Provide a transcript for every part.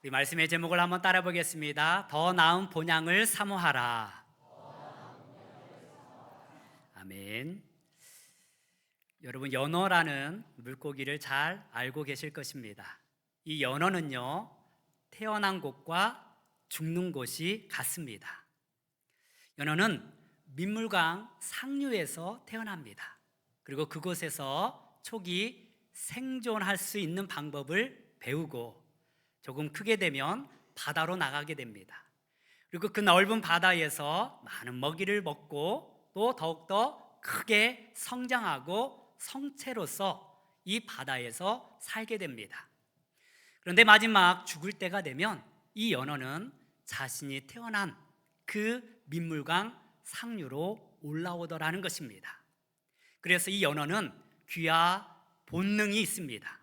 우리 말씀의 제목을 한번 따라 보겠습니다. 더 나은 본향을 사모하라. 아멘. 여러분, 연어라는 물고기를 잘 알고 계실 것입니다. 이 연어는요, 태어난 곳과 죽는 곳이 같습니다. 연어는 민물강 상류에서 태어납니다. 그리고 그곳에서 초기 생존할 수 있는 방법을 배우고 조금 크게 되면 바다로 나가게 됩니다. 그리고 그 넓은 바다에서 많은 먹이를 먹고 또 더욱더 크게 성장하고 성체로서 이 바다에서 살게 됩니다. 그런데 마지막 죽을 때가 되면 이 연어는 자신이 태어난 그 민물강 상류로 올라오더라는 것입니다. 그래서 이 연어는 귀화 본능이 있습니다.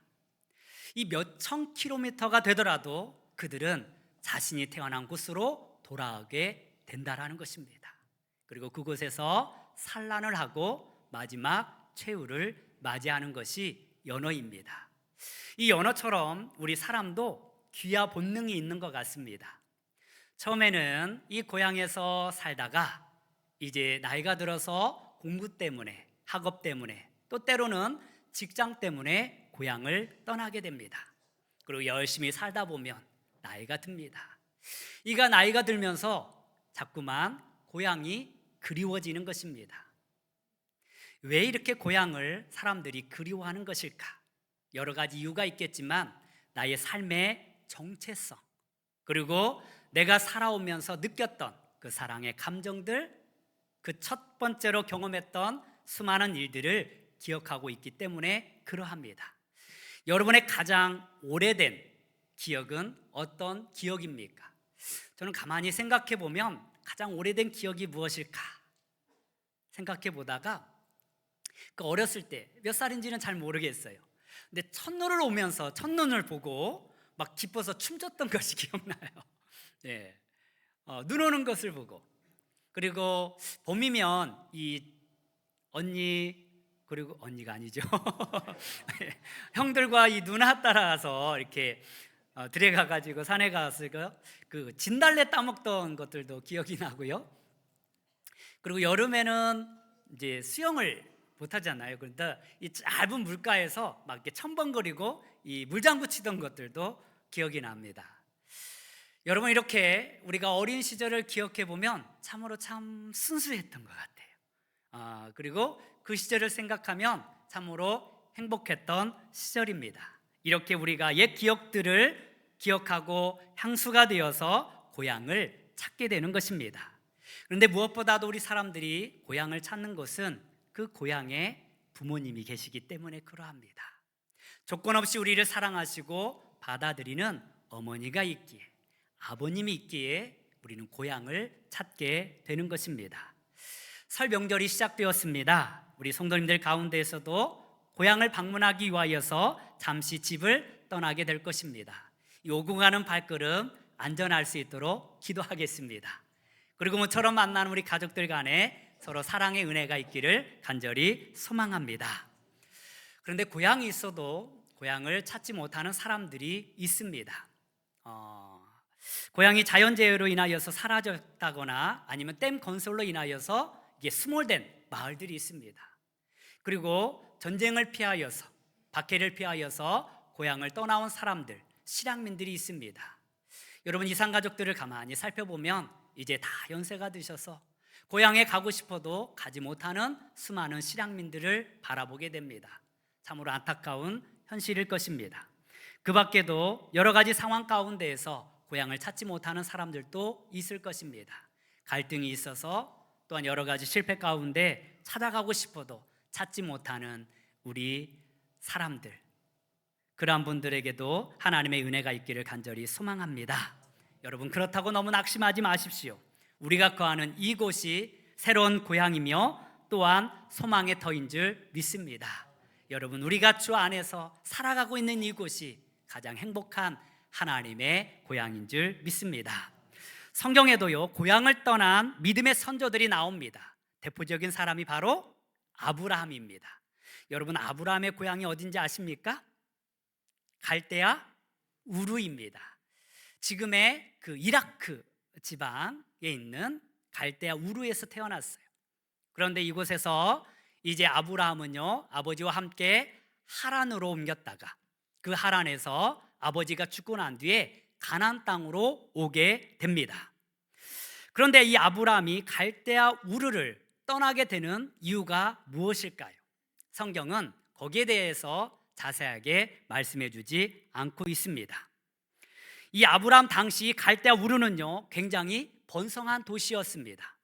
이 몇천 킬로미터가 되더라도 그들은 자신이 태어난 곳으로 돌아오게 된다라는 것입니다. 그리고 그곳에서 산란을 하고 마지막 최후를 맞이하는 것이 연어입니다. 이 연어처럼 우리 사람도 귀화 본능이 있는 것 같습니다. 처음에는 이 고향에서 살다가 이제 나이가 들어서 공부 때문에, 학업 때문에, 또 때로는 직장 때문에 고향을 떠나게 됩니다. 그리고 열심히 살다 보면 나이가 듭니다. 이가 나이가 들면서 자꾸만 고향이 그리워지는 것입니다. 왜 이렇게 고향을 사람들이 그리워하는 것일까? 여러 가지 이유가 있겠지만 나의 삶의 정체성, 그리고 내가 살아오면서 느꼈던 그 사랑의 감정들, 그 첫 번째로 경험했던 수많은 일들을 기억하고 있기 때문에 그러합니다. 여러분의 가장 오래된 기억은 어떤 기억입니까? 저는 가만히 생각해 보면 가장 오래된 기억이 무엇일까 생각해 보다가 그 어렸을 때 몇 살인지는 잘 모르겠어요. 근데 첫눈을 오면서 첫눈을 보고 막 기뻐서 춤췄던 것이 기억나요. 네. 눈 오는 것을 보고, 그리고 봄이면 이 언니, 그리고 언니가 아니죠. 형들과 이 누나 따라서 이렇게 들에 가가지고 산에 가서 그 진달래 따먹던 것들도 기억이 나고요. 그리고 여름에는 이제 수영을 못 하잖아요. 그러니까 이 짧은 물가에서 막 이렇게 첨벙거리고 이 물장구 치던 것들도 기억이 납니다. 여러분, 이렇게 우리가 어린 시절을 기억해 보면 참으로 참 순수했던 것 같아요. 그리고 그 시절을 생각하면 참으로 행복했던 시절입니다. 이렇게 우리가 옛 기억들을 기억하고 향수가 되어서 고향을 찾게 되는 것입니다. 그런데 무엇보다도 우리 사람들이 고향을 찾는 것은 그 고향에 부모님이 계시기 때문에 그러합니다. 조건 없이 우리를 사랑하시고 받아들이는 어머니가 있기에, 아버님이 있기에 우리는 고향을 찾게 되는 것입니다. 설 명절이 시작되었습니다. 우리 성도님들 가운데에서도 고향을 방문하기 위하여서 잠시 집을 떠나게 될 것입니다. 이 오고 가는 발걸음 안전할 수 있도록 기도하겠습니다. 그리고 모처럼 만나는 우리 가족들 간에 서로 사랑의 은혜가 있기를 간절히 소망합니다. 그런데 고향이 있어도 고향을 찾지 못하는 사람들이 있습니다. 고향이 자연재해로 인하여서 사라졌다거나 아니면 댐 건설로 인하여서 이게 수몰된 마을들이 있습니다. 그리고 전쟁을 피하여서, 박해를 피하여서 고향을 떠나온 사람들, 실향민들이 있습니다. 여러분, 이산가족들을 가만히 살펴보면 이제 다 연세가 드셔서 고향에 가고 싶어도 가지 못하는 수많은 실향민들을 바라보게 됩니다. 참으로 안타까운 현실일 것입니다. 그 밖에도 여러 가지 상황 가운데에서 고향을 찾지 못하는 사람들도 있을 것입니다. 갈등이 있어서, 또한 여러 가지 실패 가운데 찾아가고 싶어도 찾지 못하는 우리 사람들, 그러한 분들에게도 하나님의 은혜가 있기를 간절히 소망합니다. 여러분, 그렇다고 너무 낙심하지 마십시오. 우리가 거하는 이곳이 새로운 고향이며 또한 소망의 터인 줄 믿습니다. 여러분, 우리가 주 안에서 살아가고 있는 이곳이 가장 행복한 하나님의 고향인 줄 믿습니다. 성경에도요, 고향을 떠난 믿음의 선조들이 나옵니다. 대표적인 사람이 바로 아브라함입니다. 여러분, 아브라함의 고향이 어딘지 아십니까? 갈대아 우르입니다. 지금의 그 이라크 지방에 있는 갈대아 우르에서 태어났어요. 그런데 이곳에서 이제 아브라함은요, 아버지와 함께 하란으로 옮겼다가 그 하란에서 아버지가 죽고 난 뒤에 가나안 땅으로 오게 됩니다. 그런데 이 아브라함이 갈대아 우르를 떠나게 되는 이유가 무엇일까요? 성경은 거기에 대해서 자세하게 말씀해 주지 않고 있습니다. 이 아브라함 당시 갈대아 우르는요, 굉장히 번성한 도시였습니다.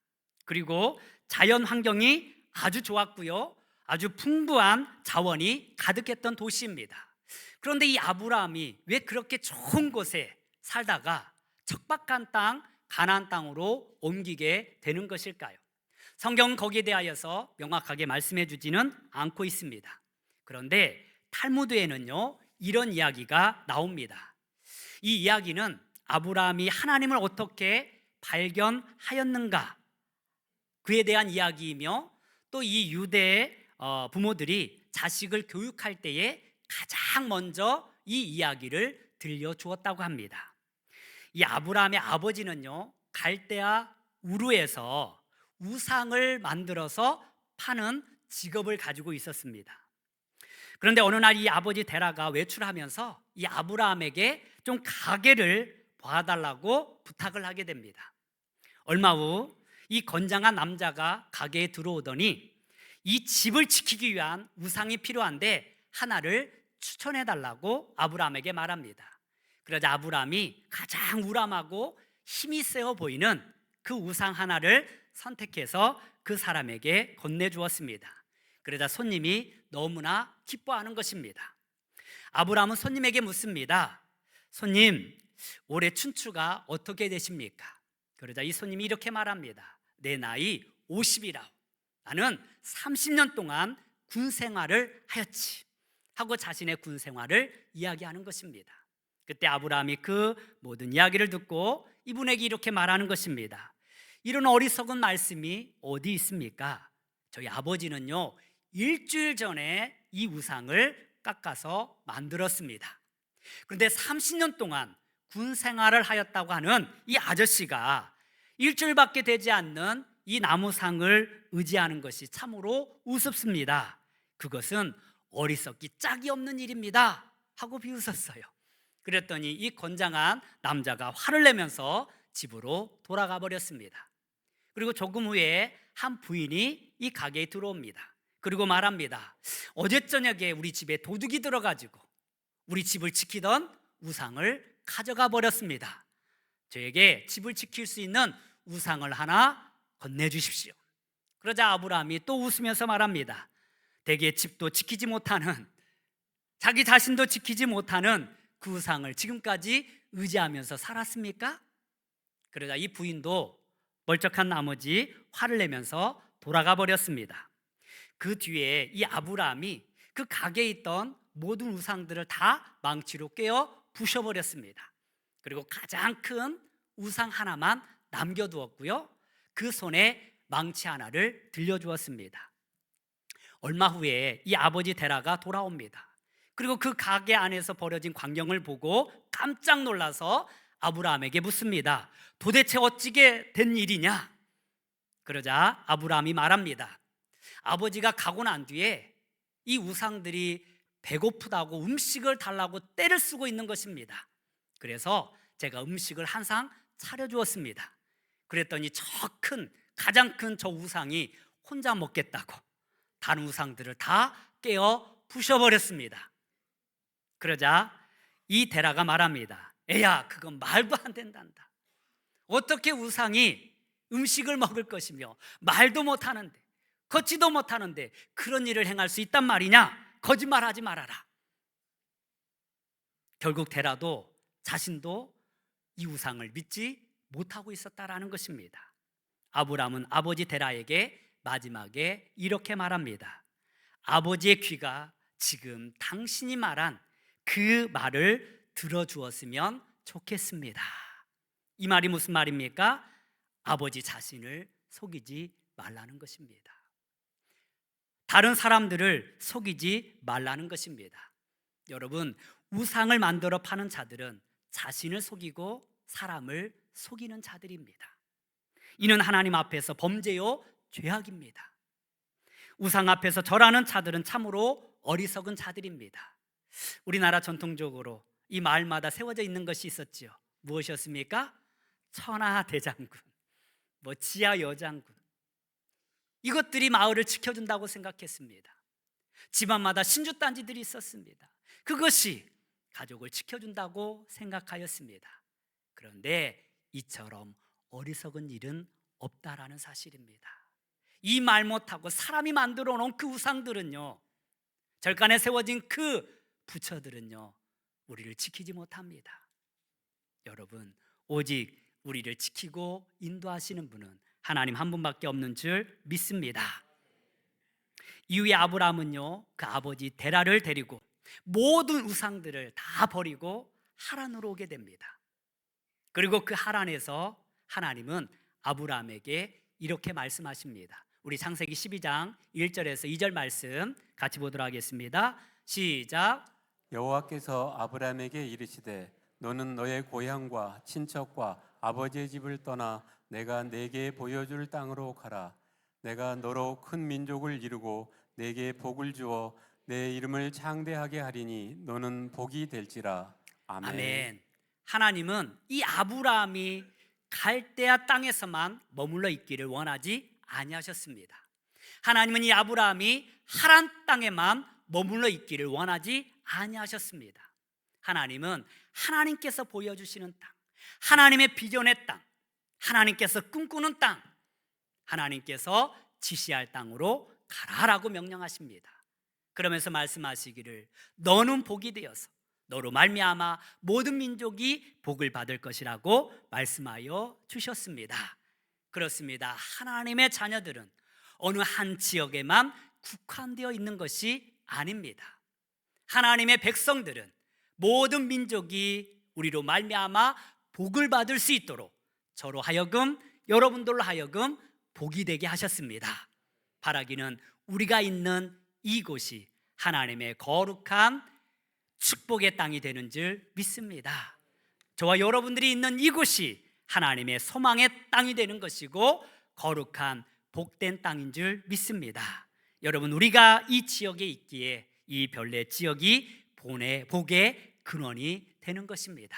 그리고 자연 환경이 아주 좋았고요, 아주 풍부한 자원이 가득했던 도시입니다. 그런데 이 아브라함이 왜 그렇게 좋은 곳에 살다가 척박한 땅 가나안 땅으로 옮기게 되는 것일까요? 성경은 거기에 대하여서 명확하게 말씀해 주지는 않고 있습니다. 그런데 탈무드에는요, 이런 이야기가 나옵니다. 이 이야기는 아브라함이 하나님을 어떻게 발견하였는가, 그에 대한 이야기이며, 또 이 유대의 부모들이 자식을 교육할 때에 가장 먼저 이 이야기를 들려주었다고 합니다. 이 아브라함의 아버지는요, 갈대아 우르에서 우상을 만들어서 파는 직업을 가지고 있었습니다. 그런데 어느 날 이 아버지 데라가 외출하면서 이 아브라함에게 좀 가게를 봐달라고 부탁을 하게 됩니다. 얼마 후 이 건장한 남자가 가게에 들어오더니 이 집을 지키기 위한 우상이 필요한데 하나를 추천해 달라고 아브라함에게 말합니다. 그러자 아브라함이 가장 우람하고 힘이 세어 보이는 그 우상 하나를 선택해서 그 사람에게 건네주었습니다. 그러자 손님이 너무나 기뻐하는 것입니다. 아브라함은 손님에게 묻습니다. 손님, 올해 춘추가 어떻게 되십니까? 그러자 이 손님이 이렇게 말합니다. 내 나이 50이라. 나는 30년 동안 군 생활을 하였지 하고 자신의 군 생활을 이야기하는 것입니다. 그때 아브라함이 그 모든 이야기를 듣고 이분에게 이렇게 말하는 것입니다. 이런 어리석은 말씀이 어디 있습니까? 저희 아버지는요, 일주일 전에 이 우상을 깎아서 만들었습니다. 그런데 30년 동안 군 생활을 하였다고 하는 이 아저씨가 일주일밖에 되지 않는 이 나무상을 의지하는 것이 참으로 우습습니다. 그것은 어리석기 짝이 없는 일입니다 하고 비웃었어요. 그랬더니 이 건장한 남자가 화를 내면서 집으로 돌아가 버렸습니다. 그리고 조금 후에 한 부인이 이 가게에 들어옵니다. 그리고 말합니다. 어제 저녁에 우리 집에 도둑이 들어가지고 우리 집을 지키던 우상을 가져가 버렸습니다. 저에게 집을 지킬 수 있는 우상을 하나 건네주십시오. 그러자 아브라함이 또 웃으면서 말합니다. 대개 집도 지키지 못하는, 자기 자신도 지키지 못하는 그 우상을 지금까지 의지하면서 살았습니까? 그러자 이 부인도 멀쩍한 나머지 화를 내면서 돌아가 버렸습니다. 그 뒤에 이 아브라함이 그 가게에 있던 모든 우상들을 다 망치로 깨어 부셔버렸습니다. 그리고 가장 큰 우상 하나만 남겨두었고요, 그 손에 망치 하나를 들려주었습니다. 얼마 후에 이 아버지 데라가 돌아옵니다. 그리고 그 가게 안에서 벌어진 광경을 보고 깜짝 놀라서 아브라함에게 묻습니다. 도대체 어찌게 된 일이냐? 그러자 아브라함이 말합니다. 아버지가 가고 난 뒤에 이 우상들이 배고프다고 음식을 달라고 떼를 쓰고 있는 것입니다. 그래서 제가 음식을 항상 차려주었습니다. 그랬더니 가장 큰 저 우상이 혼자 먹겠다고 다른 우상들을 다 깨어 부셔버렸습니다. 그러자 이 데라가 말합니다. 에야, 그건 말도 안 된단다. 어떻게 우상이 음식을 먹을 것이며 말도 못하는데 걷지도 못하는데 그런 일을 행할 수 있단 말이냐? 거짓말하지 말아라. 결국 데라도 자신도 이 우상을 믿지 못하고 있었다라는 것입니다. 아브라함은 아버지 데라에게 마지막에 이렇게 말합니다. 아버지의 귀가 지금 당신이 말한 그 말을 들어주었으면 좋겠습니다. 이 말이 무슨 말입니까? 아버지 자신을 속이지 말라는 것입니다. 다른 사람들을 속이지 말라는 것입니다. 여러분, 우상을 만들어 파는 자들은 자신을 속이고 사람을 속이는 자들입니다. 이는 하나님 앞에서 범죄요 죄악입니다. 우상 앞에서 절하는 자들은 참으로 어리석은 자들입니다. 우리나라 전통적으로 이 마을마다 세워져 있는 것이 있었지요. 무엇이었습니까? 천하대장군, 지하여장군. 이것들이 마을을 지켜준다고 생각했습니다. 집안마다 신주단지들이 있었습니다. 그것이 가족을 지켜준다고 생각하였습니다. 그런데 이처럼 어리석은 일은 없다라는 사실입니다. 이 말 못하고 사람이 만들어 놓은 그 우상들은요, 절간에 세워진 그 부처들은요, 우리를 지키지 못합니다. 여러분, 오직 우리를 지키고 인도하시는 분은 하나님 한 분밖에 없는 줄 믿습니다. 이후에 아브라함은요, 그 아버지 데라를 데리고 모든 우상들을 다 버리고 하란으로 오게 됩니다. 그리고 그 하란에서 하나님은 아브라함에게 이렇게 말씀하십니다. 우리 창세기 12장 1절에서 2절 말씀 같이 보도록 하겠습니다. 시작. 여호와께서 아브라함에게 이르시되 너는 너의 고향과 친척과 아버지의 집을 떠나 내가 네게 보여줄 땅으로 가라. 내가 너로 큰 민족을 이루고 네게 복을 주어 내 이름을 창대하게 하리니 너는 복이 될지라. 아멘. 아멘. 하나님은 이 아브라함이 갈대아 땅에서만 머물러 있기를 원하지 아니하셨습니다. 하나님은 이 아브라함이 하란 땅에만 머물러 있기를 원하지 아니하셨습니다. 하나님은 하나님께서 보여주시는 땅, 하나님의 비전의 땅, 하나님께서 꿈꾸는 땅, 하나님께서 지시할 땅으로 가라라고 명령하십니다. 그러면서 말씀하시기를 너는 복이 되어서 너로 말미암아 모든 민족이 복을 받을 것이라고 말씀하여 주셨습니다. 그렇습니다. 하나님의 자녀들은 어느 한 지역에만 국한되어 있는 것이 아닙니다. 하나님의 백성들은 모든 민족이 우리로 말미암아 복을 받을 수 있도록 저로 하여금 여러분들로 하여금 복이 되게 하셨습니다. 바라기는 우리가 있는 이곳이 하나님의 거룩한 축복의 땅이 되는 줄 믿습니다. 저와 여러분들이 있는 이곳이 하나님의 소망의 땅이 되는 것이고 거룩한 복된 땅인 줄 믿습니다. 여러분, 우리가 이 지역에 있기에 이 별내 지역이 복의 근원이 되는 것입니다.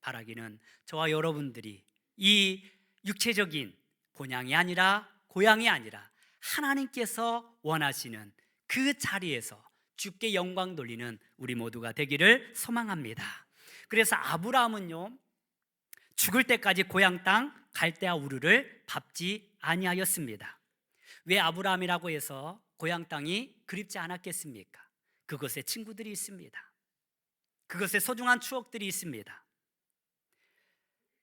바라기는 저와 여러분들이 이 육체적인 본향이 아니라 고향이 아니라 하나님께서 원하시는 그 자리에서 주께 영광 돌리는 우리 모두가 되기를 소망합니다. 그래서 아브라함은요, 죽을 때까지 고향 땅 갈대아 우르를 밟지 아니하였습니다. 왜 아브라함이라고 해서 고향 땅이 그립지 않았겠습니까? 그곳에 친구들이 있습니다. 그곳에 소중한 추억들이 있습니다.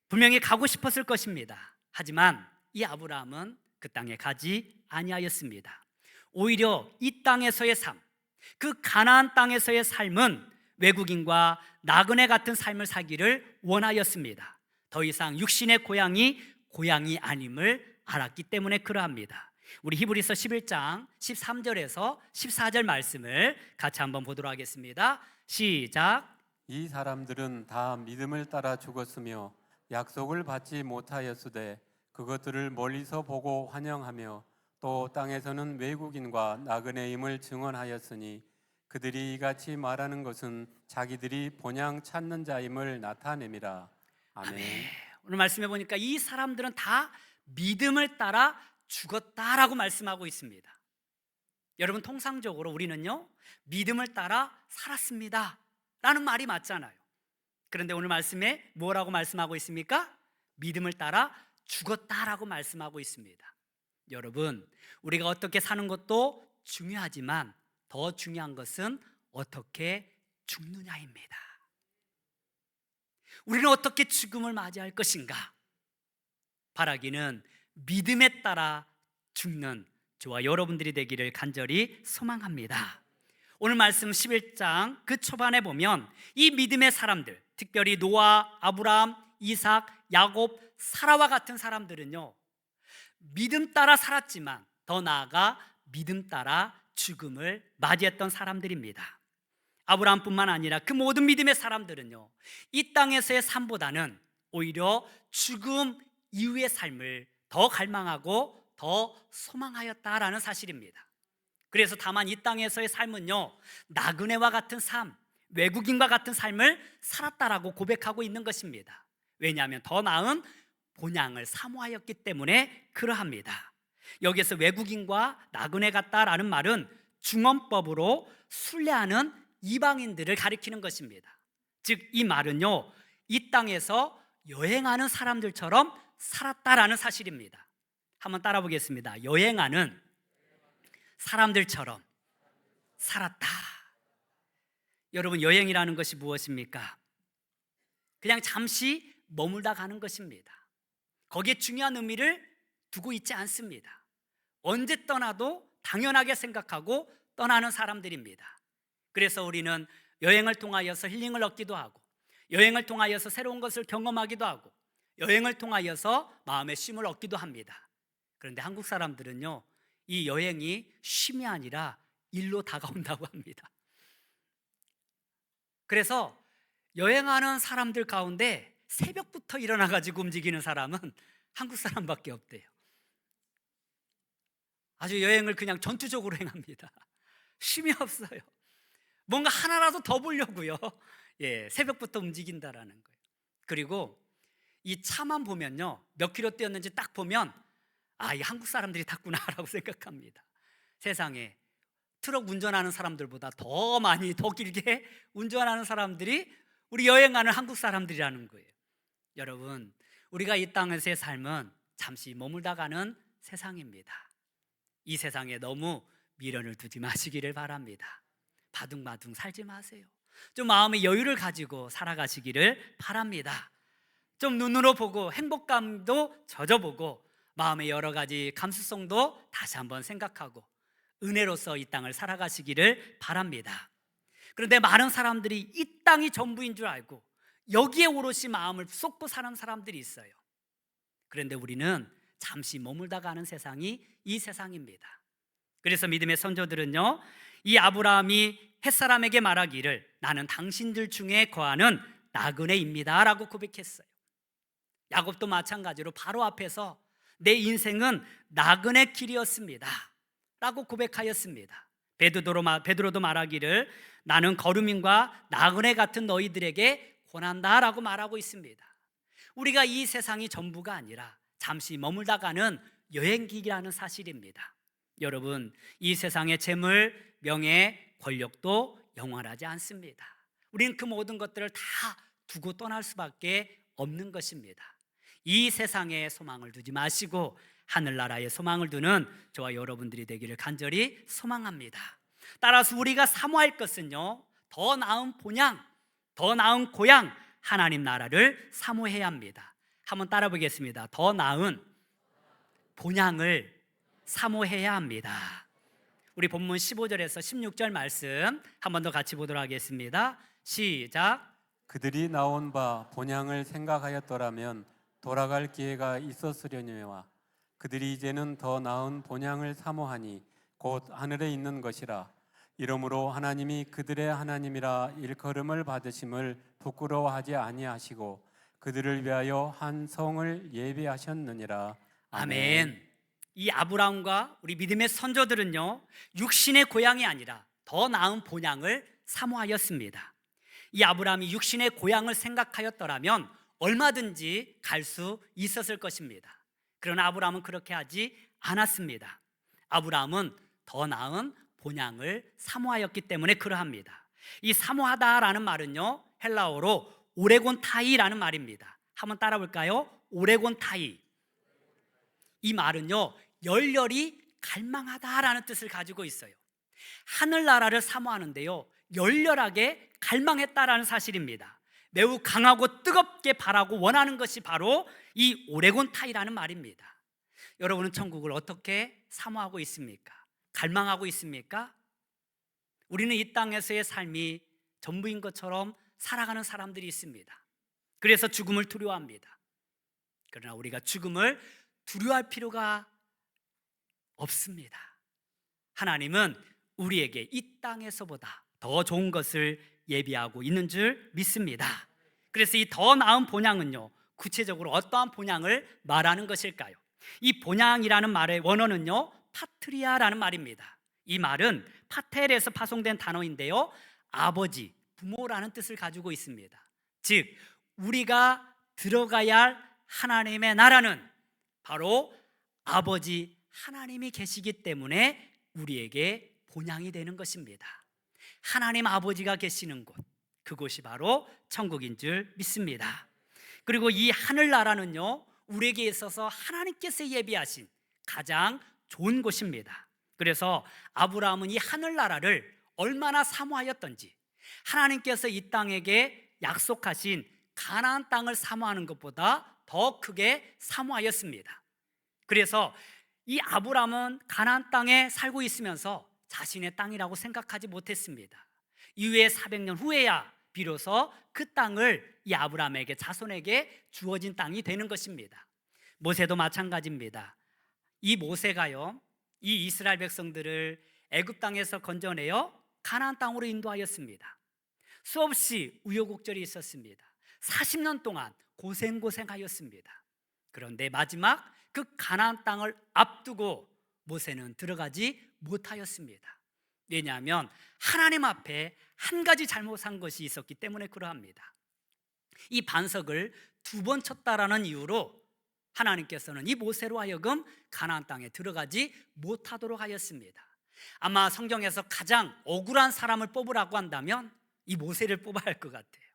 분명히 가고 싶었을 것입니다. 하지만 이 아브라함은 그 땅에 가지 아니하였습니다. 오히려 이 땅에서의 삶, 그 가나안 땅에서의 삶은 외국인과 나그네 같은 삶을 살기를 원하였습니다. 더 이상 육신의 고향이 아님을 알았기 때문에 그러합니다. 우리 히브리서 11장 13절에서 14절 말씀을 같이 한번 보도록 하겠습니다. 시작. 이 사람들은 다 믿음을 따라 죽었으며 약속을 받지 못하였으되 그것들을 멀리서 보고 환영하며 또 땅에서는 외국인과 나그네임을 증언하였으니 그들이 이같이 말하는 것은 자기들이 본향 찾는 자임을 나타냄이라. 아멘. 오늘 말씀해 보니까 이 사람들은 다 믿음을 따라 죽었다라고 말씀하고 있습니다. 여러분, 통상적으로 우리는요, 믿음을 따라 살았습니다 라는 말이 맞잖아요. 그런데 오늘 말씀에 뭐라고 말씀하고 있습니까? 믿음을 따라 죽었다라고 말씀하고 있습니다. 여러분, 우리가 어떻게 사는 것도 중요하지만 더 중요한 것은 어떻게 죽느냐입니다. 우리는 어떻게 죽음을 맞이할 것인가? 바라기는 믿음에 따라 죽는 저와 여러분들이 되기를 간절히 소망합니다. 오늘 말씀 11장 그 초반에 보면 이 믿음의 사람들, 특별히 노아, 아브라함, 이삭, 야곱, 사라와 같은 사람들은요, 믿음 따라 살았지만 더 나아가 믿음 따라 죽음을 맞이했던 사람들입니다. 아브라함뿐만 아니라 그 모든 믿음의 사람들은요, 이 땅에서의 삶보다는 오히려 죽음 이후의 삶을 더 갈망하고 더 소망하였다라는 사실입니다. 그래서 다만 이 땅에서의 삶은요, 나그네와 같은 삶, 외국인과 같은 삶을 살았다라고 고백하고 있는 것입니다. 왜냐하면 더 나은 본향을 사모하였기 때문에 그러합니다. 여기에서 외국인과 나그네 같다라는 말은 중언법으로 순례하는 이방인들을 가리키는 것입니다. 즉 이 말은요, 이 땅에서 여행하는 사람들처럼 살았다라는 사실입니다. 한번 따라 보겠습니다. 여행하는 사람들처럼 살았다. 여러분, 여행이라는 것이 무엇입니까? 그냥 잠시 머물다 가는 것입니다. 거기에 중요한 의미를 두고 있지 않습니다. 언제 떠나도 당연하게 생각하고 떠나는 사람들입니다. 그래서 우리는 여행을 통하여서 힐링을 얻기도 하고, 여행을 통하여서 새로운 것을 경험하기도 하고, 여행을 통하여서 마음의 쉼을 얻기도 합니다. 그런데 한국 사람들은요, 이 여행이 쉼이 아니라 일로 다가온다고 합니다. 그래서 여행하는 사람들 가운데 새벽부터 일어나가지고 움직이는 사람은 한국 사람밖에 없대요. 아주 여행을 그냥 전투적으로 행합니다. 쉼이 없어요. 뭔가 하나라도 더 보려고요. 새벽부터 움직인다라는 거예요. 그리고 이 차만 보면요, 몇 킬로 뛰었는지 딱 보면 이 한국 사람들이 탔구나라고 생각합니다. 세상에 트럭 운전하는 사람들보다 더 많이 더 길게 운전하는 사람들이 우리 여행하는 한국 사람들이라는 거예요. 여러분, 우리가 이 땅에서의 삶은 잠시 머물다 가는 세상입니다. 이 세상에 너무 미련을 두지 마시기를 바랍니다. 바둥바둥 살지 마세요. 좀 마음의 여유를 가지고 살아가시기를 바랍니다. 좀 눈으로 보고 행복감도 젖어보고 마음의 여러 가지 감수성도 다시 한번 생각하고 은혜로서 이 땅을 살아가시기를 바랍니다. 그런데 많은 사람들이 이 땅이 전부인 줄 알고 여기에 오롯이 마음을 쏟고 사는 사람들이 있어요. 그런데 우리는 잠시 머물다 가는 세상이 이 세상입니다. 그래서 믿음의 선조들은요, 이 아브라함이 햇사람에게 말하기를 나는 당신들 중에 거하는 나그네입니다 라고 고백했어요. 야곱도 마찬가지로 바로 앞에서 내 인생은 나그네 길이었습니다 라고 고백하였습니다. 베드로도 말하기를 나는 거류민과 나그네 같은 너희들에게 권한다 라고 말하고 있습니다. 우리가 이 세상이 전부가 아니라 잠시 머물다 가는 여행기라는 사실입니다. 여러분, 이 세상의 재물, 명예, 권력도 영원하지 않습니다. 우리는 그 모든 것들을 다 두고 떠날 수밖에 없는 것입니다. 이 세상에 소망을 두지 마시고 하늘나라에 소망을 두는 저와 여러분들이 되기를 간절히 소망합니다. 따라서 우리가 사모할 것은요, 더 나은 본향, 더 나은 고향 하나님 나라를 사모해야 합니다. 한번 따라 보겠습니다. 더 나은 본향을 사모해야 합니다. 우리 본문 15절에서 16절 말씀 한 번 더 같이 보도록 하겠습니다. 시작. 그들이 나온 바 본향을 생각하였더라면 돌아갈 기회가 있었으려니와 그들이 이제는 더 나은 본향을 사모하니 곧 하늘에 있는 것이라. 이러므로 하나님이 그들의 하나님이라 일컬음을 받으심을 부끄러워하지 아니하시고 그들을 위하여 한 성을 예비하셨느니라. 아멘. 이 아브라함과 우리 믿음의 선조들은요, 육신의 고향이 아니라 더 나은 본향을 사모하였습니다. 이 아브라함이 육신의 고향을 생각하였더라면 얼마든지 갈 수 있었을 것입니다. 그러나 아브라함은 그렇게 하지 않았습니다. 아브라함은 더 나은 본향을 사모하였기 때문에 그러합니다. 이 사모하다라는 말은요, 헬라어로 오레곤타이라는 말입니다. 한번 따라 볼까요? 오레곤타이. 이 말은요, 열렬히 갈망하다라는 뜻을 가지고 있어요. 하늘나라를 사모하는데요, 열렬하게 갈망했다라는 사실입니다. 매우 강하고 뜨겁게 바라고 원하는 것이 바로 이 오레곤타이라는 말입니다. 여러분은 천국을 어떻게 사모하고 있습니까? 갈망하고 있습니까? 우리는 이 땅에서의 삶이 전부인 것처럼 살아가는 사람들이 있습니다. 그래서 죽음을 두려워합니다. 그러나 우리가 죽음을 두려워할 필요가 없습니다. 하나님은 우리에게 이 땅에서보다 더 좋은 것을 예비하고 있는 줄 믿습니다. 그래서 이 더 나은 본향은요, 구체적으로 어떠한 본향을 말하는 것일까요? 이 본향이라는 말의 원어는요, 파트리아라는 말입니다. 이 말은 파텔에서 파송된 단어인데요, 아버지, 부모라는 뜻을 가지고 있습니다. 즉, 우리가 들어가야 할 하나님의 나라는 바로 아버지 하나님이 계시기 때문에 우리에게 본향이 되는 것입니다. 하나님 아버지가 계시는 곳, 그곳이 바로 천국인 줄 믿습니다. 그리고 이 하늘나라는요, 우리에게 있어서 하나님께서 예비하신 가장 좋은 곳입니다. 그래서 아브라함은 이 하늘나라를 얼마나 사모하였던지, 하나님께서 이 땅에게 약속하신 가나안 땅을 사모하는 것보다 더 크게 사모하였습니다. 그래서 이 아브라함은 가나안 땅에 살고 있으면서 자신의 땅이라고 생각하지 못했습니다. 이후에 400년 후에야 비로소 그 땅을 이 아브라함에게, 자손에게 주어진 땅이 되는 것입니다. 모세도 마찬가지입니다. 이 모세가요, 이 이스라엘 백성들을 애굽 땅에서 건져내어 가나안 땅으로 인도하였습니다. 수없이 우여곡절이 있었습니다. 40년 동안 고생하였습니다. 그런데 마지막 그 가나안 땅을 앞두고 모세는 들어가지 못하였습니다. 왜냐하면 하나님 앞에 한 가지 잘못한 것이 있었기 때문에 그러합니다. 이 반석을 2번 쳤다라는 이유로 하나님께서는 이 모세로 하여금 가나안 땅에 들어가지 못하도록 하였습니다. 아마 성경에서 가장 억울한 사람을 뽑으라고 한다면 이 모세를 뽑아야 할 것 같아요.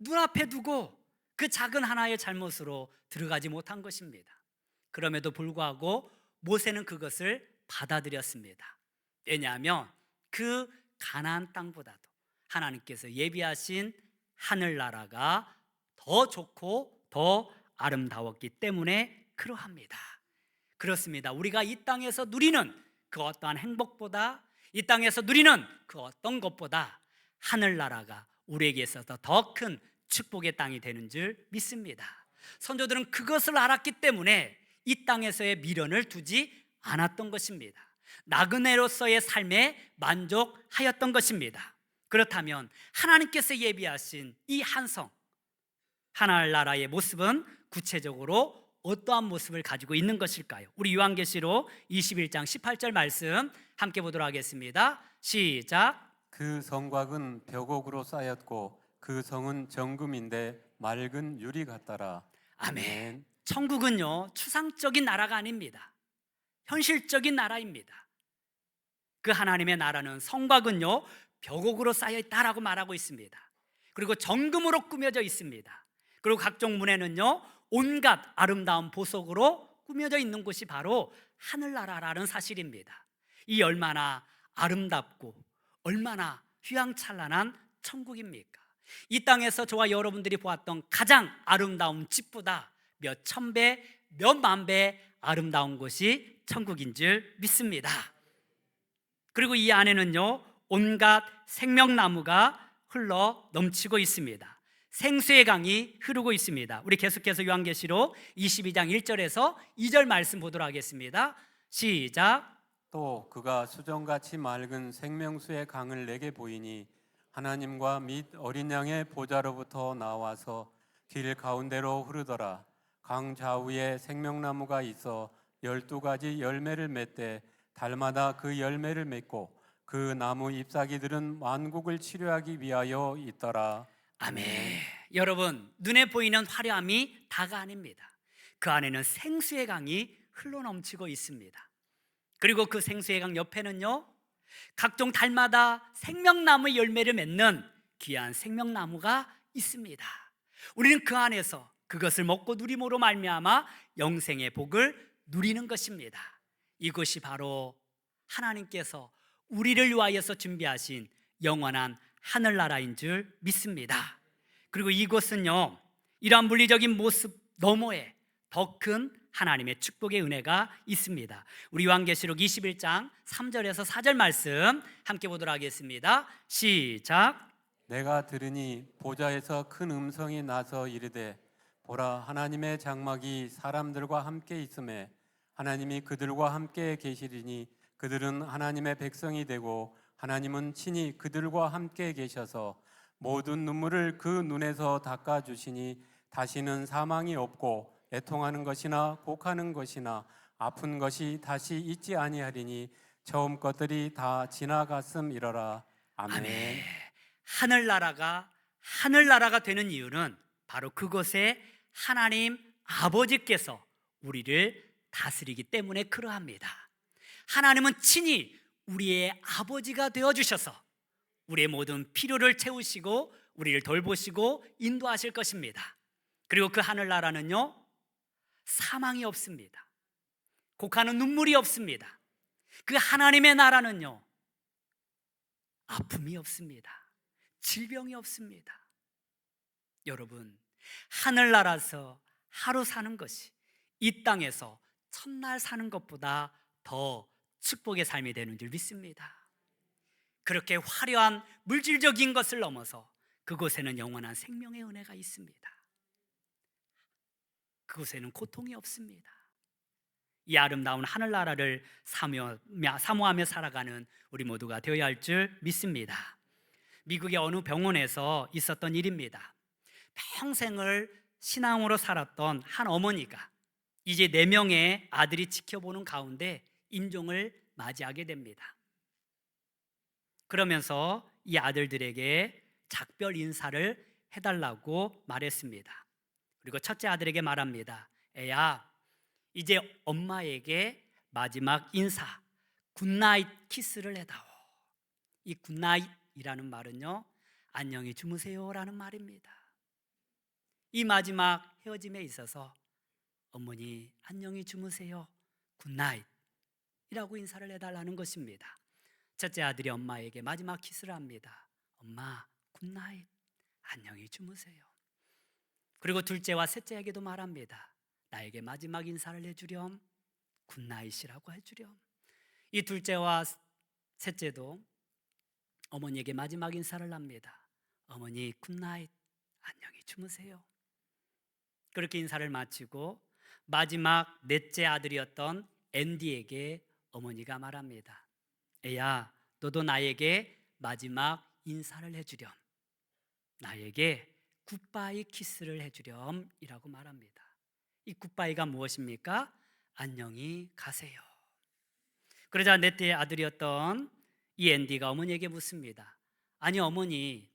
눈앞에 두고 그 작은 하나의 잘못으로 들어가지 못한 것입니다. 그럼에도 불구하고 모세는 그것을 받아들였습니다. 왜냐하면 그 가나안 땅보다도 하나님께서 예비하신 하늘나라가 더 좋고 더 아름다웠기 때문에 그러합니다. 그렇습니다. 우리가 이 땅에서 누리는 그 어떠한 행복보다, 이 땅에서 누리는 그 어떤 것보다 하늘나라가 우리에게 있어서 더 큰 축복의 땅이 되는 줄 믿습니다. 선조들은 그것을 알았기 때문에 이 땅에서의 미련을 두지 않았던 것입니다. 나그네로서의 삶에 만족하였던 것입니다. 그렇다면 하나님께서 예비하신 이 한성 하늘나라의 모습은 구체적으로 어떠한 모습을 가지고 있는 것일까요? 우리 요한계시록 21장 18절 말씀 함께 보도록 하겠습니다. 시작. 그 성곽은 벽옥으로 쌓였고 그 성은 정금인데 맑은 유리 같더라. 아멘. 천국은요, 추상적인 나라가 아닙니다. 현실적인 나라입니다. 그 하나님의 나라는 성곽은요, 벽옥으로 쌓여 있다라고 말하고 있습니다. 그리고 정금으로 꾸며져 있습니다. 그리고 각종 문에는요, 온갖 아름다운 보석으로 꾸며져 있는 곳이 바로 하늘나라라는 사실입니다. 이 얼마나 아름답고 얼마나 휘황찬란한 천국입니까? 이 땅에서 저와 여러분들이 보았던 가장 아름다운 집보다 몇 천 배, 몇 만 배 아름다운 곳이 천국인 줄 믿습니다. 그리고 이 안에는요, 온갖 생명나무가 흘러 넘치고 있습니다. 생수의 강이 흐르고 있습니다. 우리 계속해서 요한계시록 22장 1절에서 2절 말씀 보도록 하겠습니다. 시작. 또 그가 수정같이 맑은 생명수의 강을 내게 보이니 하나님과 및 어린 양의 보좌로부터 나와서 길 가운데로 흐르더라. 강 좌우에 생명나무가 있어 12가지 열매를 맺되 달마다 그 열매를 맺고 그 나무 잎사귀들은 만국을 치료하기 위하여 있더라. 아멘. 여러분, 눈에 보이는 화려함이 다가 아닙니다. 그 안에는 생수의 강이 흘러넘치고 있습니다. 그리고 그 생수의 강 옆에는요, 각종 달마다 생명나무 열매를 맺는 귀한 생명나무가 있습니다. 우리는 그 안에서 그것을 먹고 누림으로 말미암아 영생의 복을 누리는 것입니다. 이것이 바로 하나님께서 우리를 위하여서 준비하신 영원한 하늘나라인 줄 믿습니다. 그리고 이곳은요, 이러한 물리적인 모습 너머에 더 큰 하나님의 축복의 은혜가 있습니다. 우리 요한계시록 21장 3절에서 4절 말씀 함께 보도록 하겠습니다. 시작. 내가 들으니 보좌에서 큰 음성이 나서 이르되 보라, 하나님의 장막이 사람들과 함께 있음에 하나님이 그들과 함께 계시리니 그들은 하나님의 백성이 되고 하나님은 친히 그들과 함께 계셔서 모든 눈물을 그 눈에서 닦아주시니 다시는 사망이 없고 애통하는 것이나 곡하는 것이나 아픈 것이 다시 있지 아니하리니 처음 것들이 다 지나갔음이러라. 아멘. 아멘. 하늘나라가 되는 이유는 바로 그곳에 하나님 아버지께서 우리를 다스리기 때문에 그러합니다. 하나님은 친히 우리의 아버지가 되어 주셔서 우리의 모든 필요를 채우시고 우리를 돌보시고 인도하실 것입니다. 그리고 그 하늘나라는요, 사망이 없습니다. 곡하는 눈물이 없습니다. 그 하나님의 나라는요, 아픔이 없습니다. 질병이 없습니다. 여러분, 하늘나라에서 하루 사는 것이 이 땅에서 천날 사는 것보다 더 축복의 삶이 되는 줄 믿습니다. 그렇게 화려한 물질적인 것을 넘어서 그곳에는 영원한 생명의 은혜가 있습니다. 그곳에는 고통이 없습니다. 이 아름다운 하늘나라를 사모하며 살아가는 우리 모두가 되어야 할 줄 믿습니다. 미국의 어느 병원에서 있었던 일입니다. 평생을 신앙으로 살았던 한 어머니가 이제 4명의 아들이 지켜보는 가운데 임종을 맞이하게 됩니다. 그러면서 이 아들들에게 작별 인사를 해달라고 말했습니다. 그리고 첫째 아들에게 말합니다. 애야, 이제 엄마에게 마지막 인사, 굿나잇 키스를 해다오. 이 굿나잇이라는 말은요, 안녕히 주무세요라는 말입니다. 이 마지막 헤어짐에 있어서 어머니 안녕히 주무세요, 굿나잇이라고 인사를 해달라는 것입니다. 첫째 아들이 엄마에게 마지막 키스를 합니다. 엄마 굿나잇, 안녕히 주무세요. 그리고 둘째와 셋째에게도 말합니다. 나에게 마지막 인사를 해주렴, 굿나잇이라고 해주렴. 이 둘째와 셋째도 어머니에게 마지막 인사를 합니다. 어머니 굿나잇, 안녕히 주무세요. 그렇게 인사를 마치고 마지막 넷째 아들이었던 앤디에게 어머니가 말합니다. 애야, 너도 나에게 마지막 인사를 해주렴, 나에게 굿바이 키스를 해주렴 이라고 말합니다. 이 굿바이가 무엇입니까? 안녕히 가세요. 그러자 넷째 아들이었던 이 앤디가 어머니에게 묻습니다. 아니 어머니,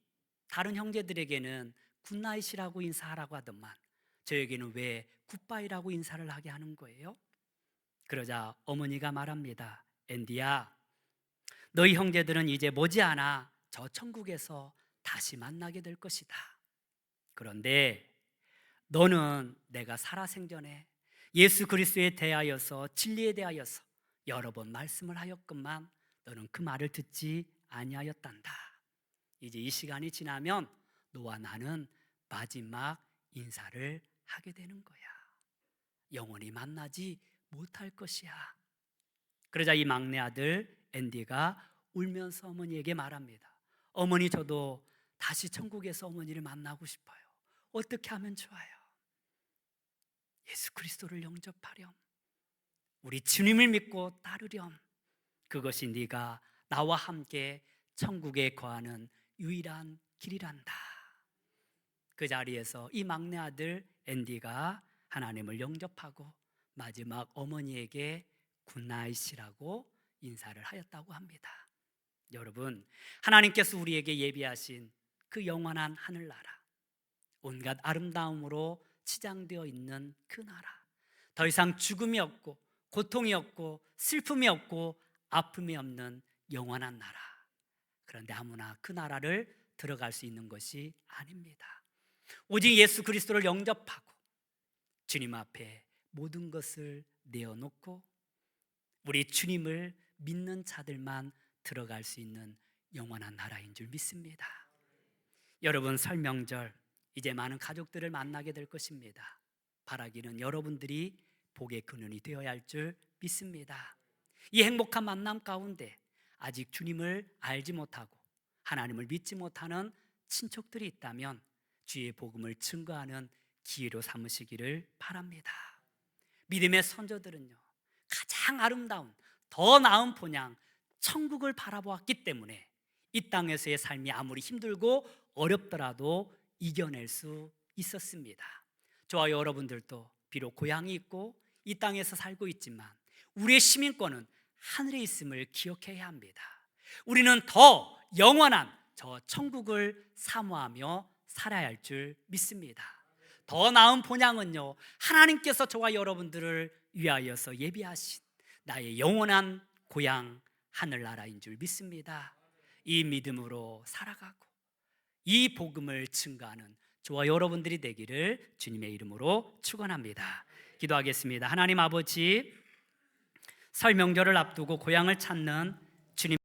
다른 형제들에게는 굿나잇이라고 인사하라고 하더만 저에게는 왜 굿바이라고 인사를 하게 하는 거예요? 그러자 어머니가 말합니다. 앤디야, 너희 형제들은 이제 머지않아 저 천국에서 다시 만나게 될 것이다. 그런데 너는 내가 살아생전에 예수 그리스도에 대하여서 진리에 대하여서 여러 번 말씀을 하였건만 너는 그 말을 듣지 아니하였단다. 이제 이 시간이 지나면 너와 나는 마지막 인사를 하게 되는 거야. 영원히 만나지 못할 것이야. 그러자 이 막내 아들 앤디가 울면서 어머니에게 말합니다. 어머니, 저도 다시 천국에서 어머니를 만나고 싶어요. 어떻게 하면 좋아요? 예수 그리스도를 영접하렴, 우리 주님을 믿고 따르렴. 그것이 네가 나와 함께 천국에 거하는 유일한 길이란다. 그 자리에서 이 막내 아들 앤디가 하나님을 영접하고 마지막 어머니에게 굿나잇이라고 인사를 하였다고 합니다. 여러분, 하나님께서 우리에게 예비하신 그 영원한 하늘나라, 온갖 아름다움으로 치장되어 있는 그 나라, 더 이상 죽음이 없고 고통이 없고 슬픔이 없고 아픔이 없는 영원한 나라. 그런데 아무나 그 나라를 들어갈 수 있는 것이 아닙니다. 오직 예수 그리스도를 영접하고 주님 앞에 모든 것을 내어놓고 우리 주님을 믿는 자들만 들어갈 수 있는 영원한 나라인 줄 믿습니다. 여러분, 설 명절 이제 많은 가족들을 만나게 될 것입니다. 바라기는 여러분들이 복의 근원이 되어야 할 줄 믿습니다. 이 행복한 만남 가운데 아직 주님을 알지 못하고 하나님을 믿지 못하는 친척들이 있다면 주의 복음을 증거하는 기회로 삼으시기를 바랍니다. 믿음의 선조들은요, 가장 아름다운 더 나은 본향 천국을 바라보았기 때문에 이 땅에서의 삶이 아무리 힘들고 어렵더라도 이겨낼 수 있었습니다. 저와 여러분들도 비록 고향이 있고 이 땅에서 살고 있지만 우리의 시민권은 하늘에 있음을 기억해야 합니다. 우리는 더 영원한 저 천국을 사모하며 살아야 할 줄 믿습니다. 더 나은 본향은요, 하나님께서 저와 여러분들을 위하여서 예비하신 나의 영원한 고향 하늘나라인 줄 믿습니다. 이 믿음으로 살아가고 이 복음을 증거하는 저와 여러분들이 되기를 주님의 이름으로 축원합니다. 기도하겠습니다. 하나님 아버지, 설 명절을 앞두고 고향을 찾는 주님